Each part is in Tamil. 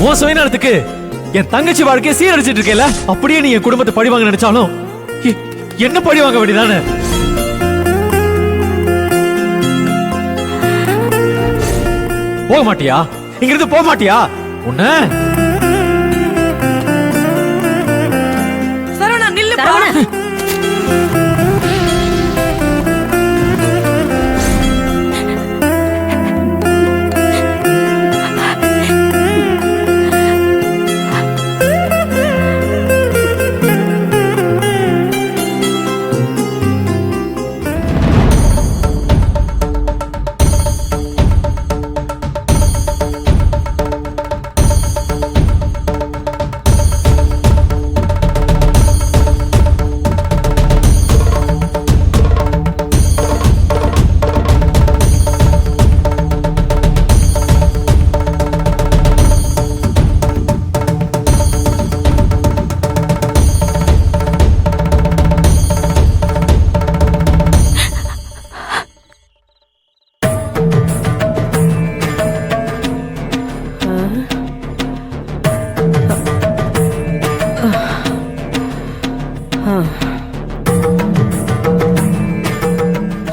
உன் சுயநலத்துக்கு என் தங்கச்சி வாழ்க்கையை சீரழிச்சிட்டு இருக்கேல, அப்படியே நீ என் குடும்பத்தை பழி வாங்க நினைச்சாலும் என்ன பழி வாங்க வேண்டியதானே? போக மாட்டியா? இங்கிருந்து போக மாட்டியா? உன்ன சரவணா நில்லு.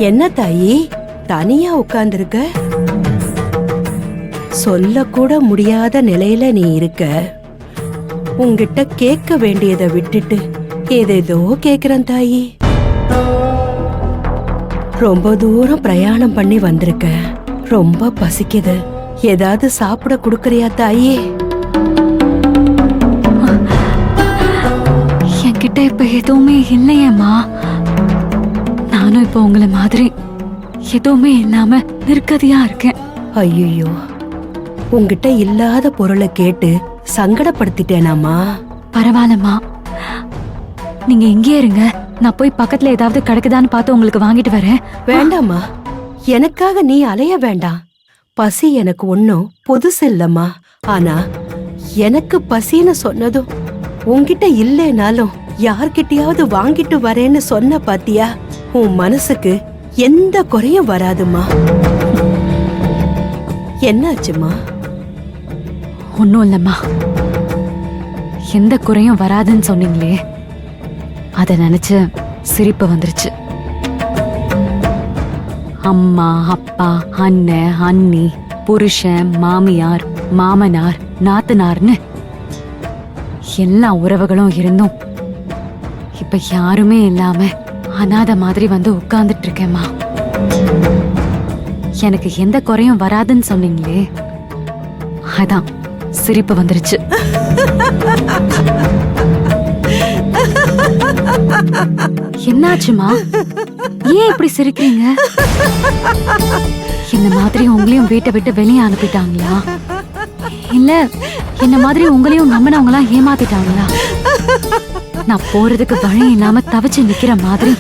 என்ன தாயி தனியா உட்கார்ந்திருக்க? சொல்ல கூட முடியாத நிலையில நீ இருக்க. உன்கிட்ட கேட்க வேண்டியதை விட்டுட்டு ஏதேதோ கேக்குறேன் தாயி. ரொம்ப தூரம் பிரயாணம் பண்ணி வந்திருக்க, ரொம்ப பசிக்குது. ஏதாவது சாப்பிட குடுக்கறியா தாயி? என்கிட்ட இப்ப எதுவுமே இல்லையேம்மா. நானும் இப்ப உங்களை மாதிரி எதுவுமே இல்லாம நிற்கதியா இருக்கேன். ஐயோ, உன்கிட்ட இல்லாத பொருளை கேட்டு சங்கடப்படுத்திட்டேனாமா? பரவாயில்லம்மா, நீங்க இங்கே இருங்க. நான் போய் பக்கத்துல ஏதாவது கிடைக்குதான்னு பார்த்து உங்களுக்கு வாங்கிட்டு வரேன். வேண்டாமா, எனக்காக நீ அலைய வேண்டாம். பசி எனக்கு ஒன்னும் புதுசு இல்லம்மா. ஆனா எனக்கு பசின்னு சொன்னதும் உன்கிட்ட இல்லைனாலும் யார்கிட்டயாவது வாங்கிட்டு வரேன்னு சொன்ன பாத்தியா? உன் மனசுக்கு எந்த குறையும் வராதுமா. என்னாச்சுமா? ஒன்னும் இல்லம்மா, எந்த குறையும் வராதுன்னு சொன்னீங்களே, அத நினைச்சு சிரிப்பு வந்துருச்சு. அம்மா, அப்பா, அண்ணன், அண்ணி, புருஷன், மாமியார், மாமனார், நாத்தனார்னு எல்லா உறவுகளும் இருந்தும் இப்ப யாருமே இல்லாம அனாத மாதிரி வந்து உட்கார்ந்துட்டு இருக்கேம்மா. எனக்கு எந்த குறையும் வராதுன்னு சொன்னீங்களே, அதான் சிரிப்பு வந்துருச்சு. என்னாச்சுமா? ஏன் இப்படி சிரிக்கிறீங்க? இந்த மாதிரி உங்களையும் வீட்டை விட்டு வெளியே அனுப்பிட்டாங்களா? இல்ல என்ன மாதிரி உங்களையும் நம்பினவங்களா ஏமாத்திட்டாங்களா? நான் போறதுக்கு வழி இல்லாம தவிச்சு நிக்கிற மாதிரி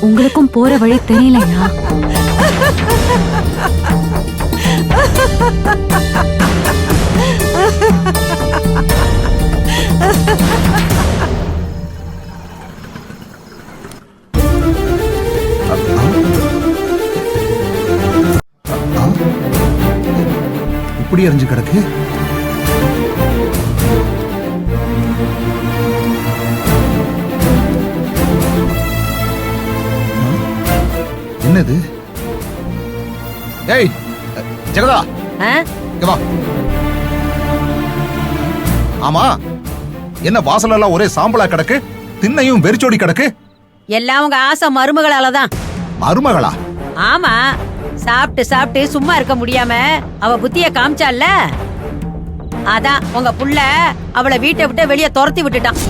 உங்களுக்கும் போற வழி தெரியலையா? இப்படி எரிஞ்சு கிடக்கு. என்னது? ஏய் ஜெகதா, இங்க வா. ஆமா, என்ன வாசல் எல்லாம் ஒரே சாம்பலா கிடக்கு, திண்ணையும் வெறிச்சோடி கிடக்கு. எல்லாம் உங்க ஆசை மருமகளாலதான். மருமகளா? ஆமா, சாப்பிட்டு சாப்பிட்டு சும்மா இருக்க முடியாம அவ புத்திய காமிச்சால, அதான் உங்க புள்ள அவளை வீட்டை விட்டு வெளியே துரத்தி விட்டுட்டான்.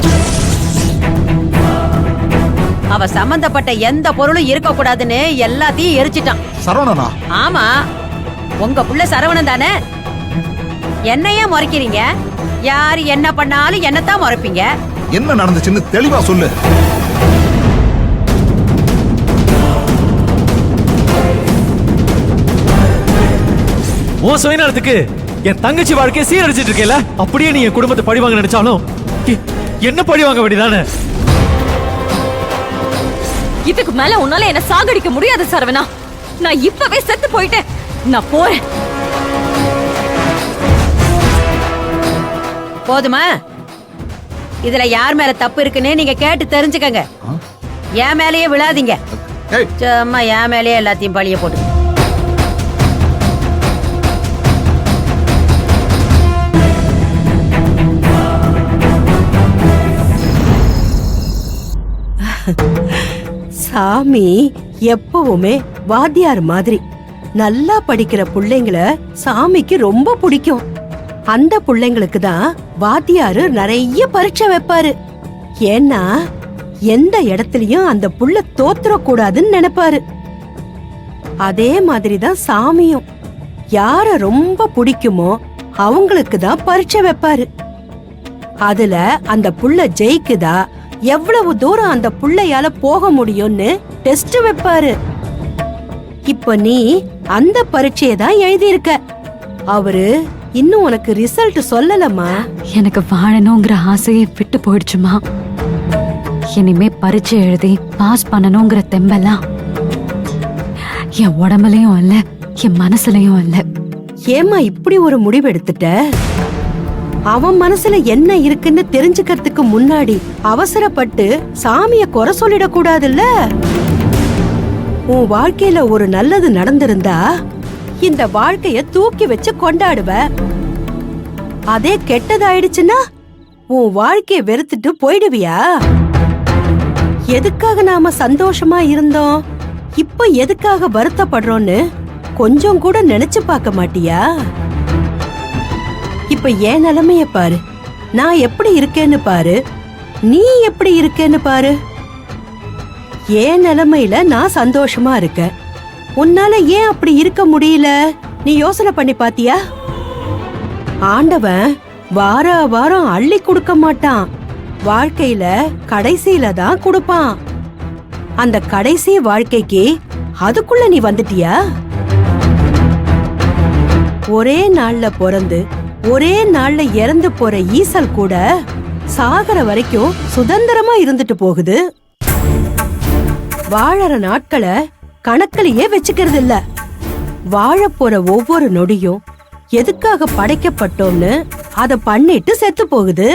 அவ சம்பந்தப்பட்ட எந்த பொருளும் இருக்க கூடாதுன்னு எல்லாத்தையும் எரிச்சிட்டான். சரவணனா? ஆமா, உங்க புள்ள சரவணன் தானே. என்னையே முறைக்கிறீங்க? யாரு என்ன பண்ணாலும் என்னத்தான் முறைப்பீங்க. என்ன நடந்துச்சுன்னு தெளிவா சொல்லு. உன் சுயநலத்துக்கு என் தங்கச்சி வாழ்க்கையை சீரழிச்சிட்டு இருக்கேல, அப்படியே நீ என் குடும்பத்தை பழி வாங்க நினைச்சாலும் என்ன பழி வாங்க வேண்டியதானே? இதுக்கு மேல உன்னால என்ன சாகடிக்க முடியாது சரவணா. நான் இப்பவே செத்து போயிட்டேன். நான் போறேன். போதுமா? இதுல யார் மேல தப்பு இருக்குன்னு நீங்க கேட்டு தெரிஞ்சுக்கங்க. என் மேலயே விழாதீங்க. ஏய் சும்மா என் மேலயே எல்லாத்தையும் பழிய போட்டு. சாமி எப்பவுமே வாத்தியார் மாதிரி. நல்லா படிக்கிற புள்ளைங்கள சாமிக்கு ரொம்ப பிடிக்கும். அந்த புள்ளைங்களுக்கு தான் வாத்தியாரு நிறைய பரீட்சை வைப்பாரு. ஏன்னா எந்த இடத்துலயும் அந்த புள்ள தோத்துறக்கூடாதுன்னு நினைப்பாரு. அதே மாதிரிதான் சாமியும் யார ரொம்ப பிடிக்குமோ அவங்களுக்கு தான் பரீட்சை வைப்பாரு. அதுல அந்த புள்ள ஜெயிக்குதா, எவ்வளவு தூரம் அந்த புள்ளையால போக முடியும்னு டெஸ்ட் வைப்பாரு. இப்ப நீ அந்த பரீட்சையை தான் எழுதியிருக்க. அவரு இன்னும் உனக்கு ரிசல்ட் சொல்லலமா. எனக்கு வாழணுங்கிற ஆசையை விட்டு போயிடுச்சுமா. இனிமே பரீட்சை எழுதி பாஸ் பண்ணணுங்கிற தெம்பெல்லாம் என் உடம்புலயும் இல்ல, என் மனசுலயும் இல்ல. ஏமா இப்படி ஒரு முடிவு எடுத்துட்ட? அவன் மனசுல என்ன இருக்குன்னு தெரிஞ்சுக்கிறதுக்கு முன்னாடி அவசரப்பட்டு சாமிய குறை சொல்லிடக் கூடாதுல்ல. உன் வாழ்க்கையில ஒரு நல்லது நடந்திருந்தா இந்த வாழ்க்கைய தூக்கி வச்சு கொண்டாடுவ. அதே கெட்டதாயிடுச்சுன்னா உன் வாழ்க்கைய வெறுத்துட்டு போயிடுவியா? எதுக்காக நாம சந்தோஷமா இருந்தோம், இப்ப எதுக்காக வருத்தப்படுறோம்னு கொஞ்சம் கூட நினைச்சு பார்க்க மாட்டியா? இப்ப என் நிலைமைய பாரு, நான் எப்படி இருக்கேன்னு பாரு, நீ எப்படி இருக்கேன்னு பாரு. என் நிலைமையில நான் சந்தோஷமா இருக்கேன். உன்னால ஏன் அப்படி இருக்க முடியல? நீ யோசனை பண்ணி பாத்தியா? ஆண்டவன் வார வாரம் அள்ளி கொடுக்க மாட்டான். வாழ்க்கையில கடைசியில தான் கொடுப்பான். அந்த கடைசி வாழ்க்கைக்கு அதுக்குள்ள நீ வந்துட்டியா? ஒரே நாள்ல பிறந்து ஒரே நாள்ல இறந்து போற ஈசல் கூட சாகர வரைக்கும் சுதந்திரமா இருந்துட்டு போகுது. வாழற நாட்களை கணக்கிலேயே வச்சுக்கிறது இல்ல. வாழ போற ஒவ்வொரு நொடியும் எதுக்காக படைக்கப்பட்டோம்னு அத பண்ணிட்டு செத்து போகுது.